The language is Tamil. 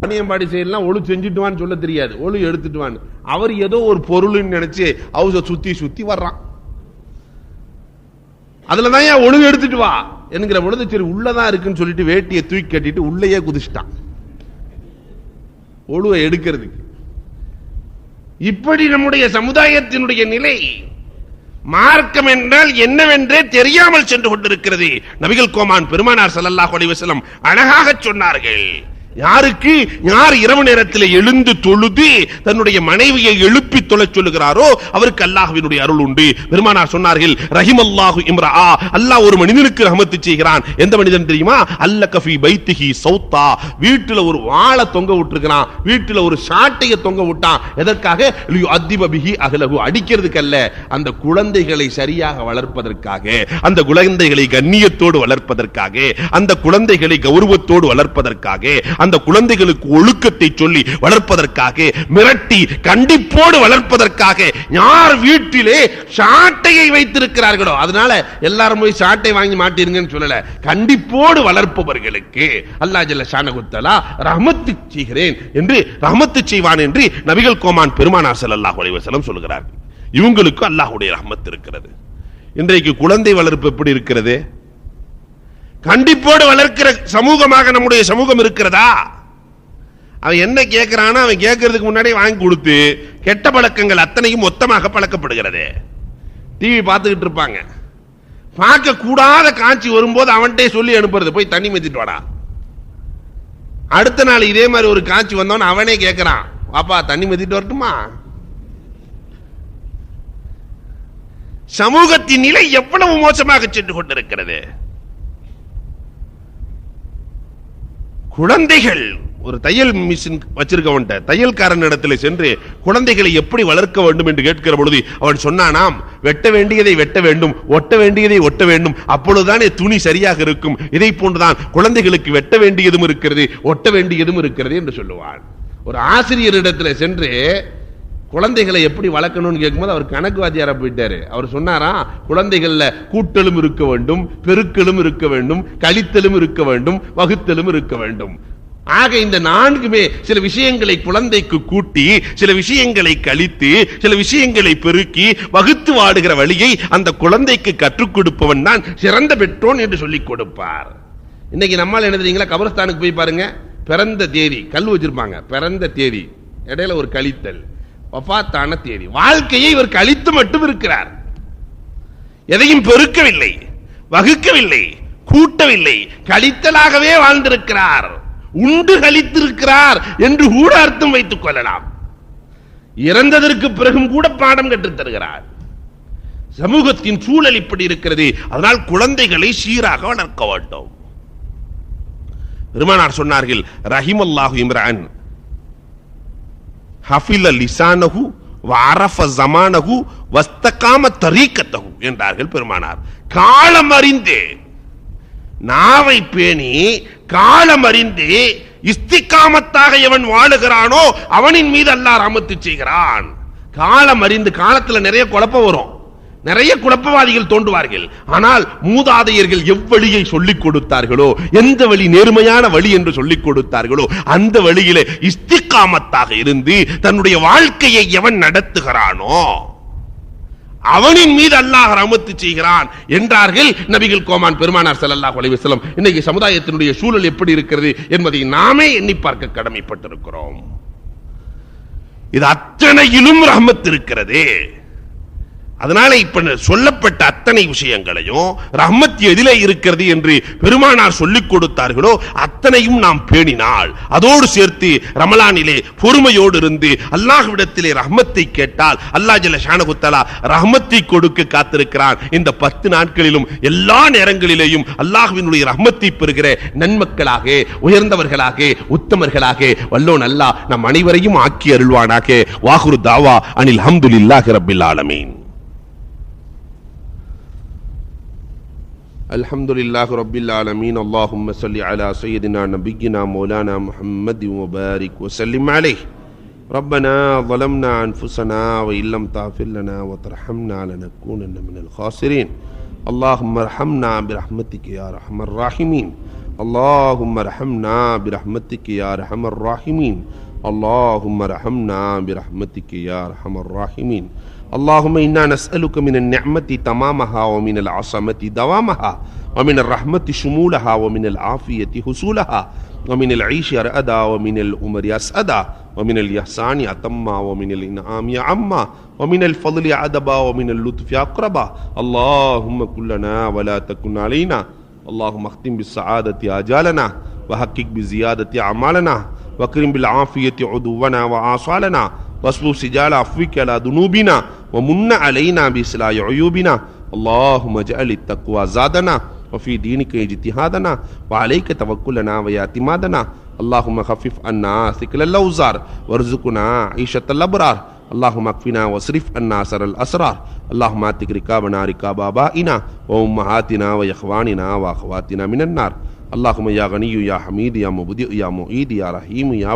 வாணியம்பாடி சைடுலாம் ஒழு செஞ்சுட்டு வான்னு சொல்ல தெரியாது, ஒழு எடுத்துட்டு வான்னு. அவர் ஏதோ ஒரு பொருள்னு நினைச்சு ஹவுஸை சுத்தி சுத்தி வர்றான். அதுலதான் ஏன் ஒழுங்கு எடுத்துட்டு வா என்கிற பொழுது சரி உள்ளதான் இருக்குன்னு சொல்லிட்டு வேட்டியை தூக்கி கட்டிட்டு உள்ளேயே குதிச்சிட்டான் ஒழுவை எடுக்கிறதுக்கு. இப்படி நம்முடைய சமுதாயத்தினுடைய நிலை மார்க்கம் என்றால் என்னவென்றே தெரியாமல் சென்று கொண்டிருக்கிறது. நபிகள் கோமான் பெருமானார் ஸல்லல்லாஹு அலைஹி வஸல்லம் அழகாக சொன்னார்கள், யாருக்கு யார் இரவு நேரத்தில் எழுந்து தொழுது தன்னுடைய மனைவியை எழுப்பி தொழச் சொல்லுகிறாரோ அவருக்கு அல்லாஹ்வினுடைய அருள் உண்டு. பெருமானார் சொன்னார்கள், ரஹிமல்லாஹு இம்ரா, அல்லாஹ் ஒரு மனிதனுக்கு ரஹமத்து செய்கிறான். எந்த மனிதன் தெரியுமா? அல்லக ஃபீ பைத்திஹி சௌத்தா, வீட்டில் ஒரு வாளை தொங்க விட்டுருக்கிறான், வீட்டில் ஒரு சாட்டையை தொங்க விட்டான். எதற்காக? லியுஅத்திப பிஹி அஹ்லஹு, அடிக்கிறதுக்கு அல்ல, அந்த குழந்தைகளை சரியாக வளர்ப்பதற்காக, அந்த குழந்தைகளை கண்ணியத்தோடு வளர்ப்பதற்காக, அந்த குழந்தைகளை கௌரவத்தோடு வளர்ப்பதற்காக, அந்த குழந்தைகளுக்கு ஒழுக்கத்தை சொல்லி வளர்ப்பதற்காக, மிரட்டி கண்டிப்போடு வளர்ப்பதற்காக யார் வீட்டிலே சாட்டையை வைத்திருக்கிறார்களோ, அதனால எல்லாரும் போய் சாட்டை வாங்கி மாட்டீங்கன்னு சொல்லல, கண்டிப்போடு வளர்ப்பவர்களுக்கு அல்லாஹ் ஜல்ல ஷானஹு தஆலா ரஹ்மத்து செய்கிறேன் என்று ரஹ்மத்து செய்வான் என்று நபிகள் கோமான் பெருமானார் ஸல்லல்லாஹு அலைஹி வஸல்லம் சொல்கிறார்கள். இவங்களுக்கு அல்லாஹ்வுடைய ரஹ்மத் இருக்கிறது. இன்றைக்கு குழந்தை வளர்ப்பு எப்படி இருக்கிறது? கண்டிப்போடு வளர்க்கிற சமூகமாக நம்முடைய சமூகம் இருக்கிறதா? அவன் என்ன கேட்கிறானோ அவன் கேட்கறதுக்கு முன்னாடி வாங்கி கொடுத்து கெட்ட பழக்கங்கள் அத்தனையும் மொத்தமாக பழக்கப்படுகிறது. டிவி பார்த்துக்கிட்டு இருப்பாங்க, பார்க்க கூடாத காட்சி வரும்போது அவன்கிட்ட சொல்லி அனுப்புறது, போய் தண்ணி மெத்திட்டு வாடா. அடுத்த நாள் இதே மாதிரி ஒரு காட்சி வந்தவன் அவனே கேட்கிறான், பாப்பா தண்ணி மெத்திட்டு வரட்டுமா? சமூகத்தின் நிலை எவ்வளவு மோசமாக சென்று கொண்டிருக்கிறது. குழந்தைகள், ஒரு தையல் மிஷின் வச்சிருக்கவன்ட்ட தையல்காரன் இடத்துல சென்று குழந்தைகளை எப்படி வளர்க்க வேண்டும் என்று கேட்கிற பொழுது அவன் சொன்னானாம், வெட்ட வேண்டியதை வெட்ட வேண்டும், ஒட்ட வேண்டியதை ஒட்ட வேண்டும், அப்பொழுதுதானே துணி சரியாக இருக்கும். இதை போன்றுதான் குழந்தைகளுக்கு வெட்ட வேண்டியதும் இருக்கிறது, ஒட்ட வேண்டியதும் இருக்கிறது என்று சொல்லுவான். ஒரு ஆசிரியரிடத்துல சென்று குழந்தைகளை எப்படி வளர்க்கணும்னு கேட்கும்போது அவர் கணக்கு வாத்தியாரா போயிட்டாரு. அவர் சொன்னாரா, குழந்தைகள்ல கூட்டலும் இருக்க வேண்டும், பெருக்கலும் இருக்க வேண்டும், கழித்தலும் இருக்க வேண்டும், வகுத்தலும் இருக்க வேண்டும். ஆக இந்த நான்குமே சில விஷயங்களை குழந்தைக்கு கூட்டி, சில விஷயங்களை கழித்து, சில விஷயங்களை பெருக்கி வகுத்து வாடுகிற வழியை அந்த குழந்தைக்கு கற்றுக் கொடுப்பவன் தான் சிறந்த பெற்றோன் என்று சொல்லிக் கொடுப்பார். இன்னைக்கு நம்மால் என்ன தெரியுங்களா, கபரஸ்தானுக்கு போய் பாருங்க, பிறந்த தேதி கல் வச்சிருப்பாங்க, பிறந்த தேதி இடையில ஒரு கழித்தல், வஃபாத்தான தேதி. வாழ்க்கையை இவர் கழித்து மட்டும் இருக்கிறார், எதையும் பெருக்கவில்லை, வகுக்கவில்லை, கூட்டவில்லை, கழித்தலாகவே வாழ்ந்திருக்கிறார், உண்டு கழித்திருக்கிறார் என்று கூட அர்த்தம் வைத்துக் கொள்ளலாம். இறந்ததற்கு பிறகும் கூட பாடம் கற்றுத் தருகிறார். சமூகத்தின் சூழல் இப்படி இருக்கிறது. அதனால் குழந்தைகளை சீராக வளர்க்க வேண்டும். பெருமானார் சொன்னார்கள், ரஹிமல்லாஹு இம்ரான் ஹஃபில லிசானஹு வஅரஃப ஸமானஹு வஸ்தகாம தரீகத்தஹு என்றார்கள் பெருமானார். காலம் அறிந்து நாவை பேணி, காலம் அறிந்து இஸ்திகாமத்தாக எவன் வாழுகிறானோ அவனின் மீது அல்லாஹ் ரஹ்மத்து செய்கிறான். காலம் அறிந்து, காலத்துல நிறைய குழப்பம் வரும், நிறைய குழப்பவாதிகள் தோன்றுவார்கள். ஆனால் மூதாதையர்கள் எவ்வழியை சொல்லிக் கொடுத்தார்களோ, எந்த வழி நேர்மையான வழி என்று சொல்லிக் கொடுத்தார்களோ அந்த வழியிலே இஸ்திகாமத்தாக இருந்து தன்னுடைய வாழ்க்கையை எவன் நடத்துகிறானோ அவனின் மீது அல்லாஹ் ரஹ்மத்து செய்கிறான் என்றார்கள் நபிகள் கோமான் பெருமானார் ஸல்லல்லாஹு அலைஹி வஸல்லம். இன்னைக்கு சமுதாயத்தினுடைய சூழல் எப்படி இருக்கிறது என்பதை நாமே எண்ணி பார்க்க கடமைப்பட்டிருக்கிறோம். இது அத்தனையிலும் ரஹ்மத் இருக்கிறது. அதனால இப்ப சொல்லப்பட்ட அத்தனை விஷயங்களையும் ரஹ்மத் எதிலே இருக்கிறது என்று பெருமானார் சொல்லிக் கொடுத்தார்களோ அத்தனையும் நாம் பேணினால், அதோடு சேர்த்து ரமலானிலே பொறுமையோடு இருந்து அல்லாஹ்விடத்திலே ரஹ்மத்தை கேட்டால் அல்லாஹ் ஜல்ல ஷானஹு தஆலா ரஹ்மத்தை கொடுக்க காத்திருக்கிறான். இந்த 10 நாட்களிலும் எல்லா நேரங்களிலேயும் அல்லாஹ்வினுடைய ரஹ்மத்தை பெறுகிற நன்மக்களாக, உயர்ந்தவர்களாக, உத்தமர்களாக வல்லோன் அல்லாஹ் நம் அனைவரையும் ஆக்கி அருள்வானாக. வாஹிரு தாவா அனில் ஹம்துலில்லாஹி ரப்பில் ஆலமீன். அல்ஹம்துலில்லாஹி ரப்பில் ஆலமீன். அல்லாஹும்ம ஸல்லி அலா சய்யிதினா நபியினா மௌலானா முஹம்மதின் வ பாரிக் வ ஸல்லிம் அலைஹி. ரப்பனா ظلمنا أنفسنا وإن لم تغفر لنا وترحمنا لنكونن من الخاسرين. اللهم ارحمنا برحمتك يا أرحم الراحمين. اللهم ارحمنا برحمتك يا ارحم الراحمين اللهم ارحمنا برحمتك يا ارحم الراحمين اللهم إنا نسألك من النعمة تمامها ومن العصمة دوامها ومن الرحمة شمولها ومن العافية حصولها ومن العيش رأدا ومن الأمر أسأدا ومن الإحسان أتما ومن الإنعام عما ومن الفضل عدبا ومن اللطف أقربا اللهم كلنا ولا تكن علينا اللهم اختم بالسعادة آجالنا وحقق بزيادة أعمالنا وكرم بالعافية عدونا وآصالنا واصبب سجال عفوك على ذنوبنا ومن علينا بإصلاح عيوبنا اللهم اجعل التقوى زادنا وفي دينك اجتهادنا وعليك توكلنا واعتمادنا اللهم خفف عنا ثقل الأوزار وارزقنا عيشة الأبرار اللهم اكفنا واصرف عنا سر الأسرار اللهم اعتق رقابنا رقاب آبائنا وأمهاتنا وإخواننا وأخواتنا من النار اللهم يا غني يا حميد يا مبدئ يا معيد يا رحيم يا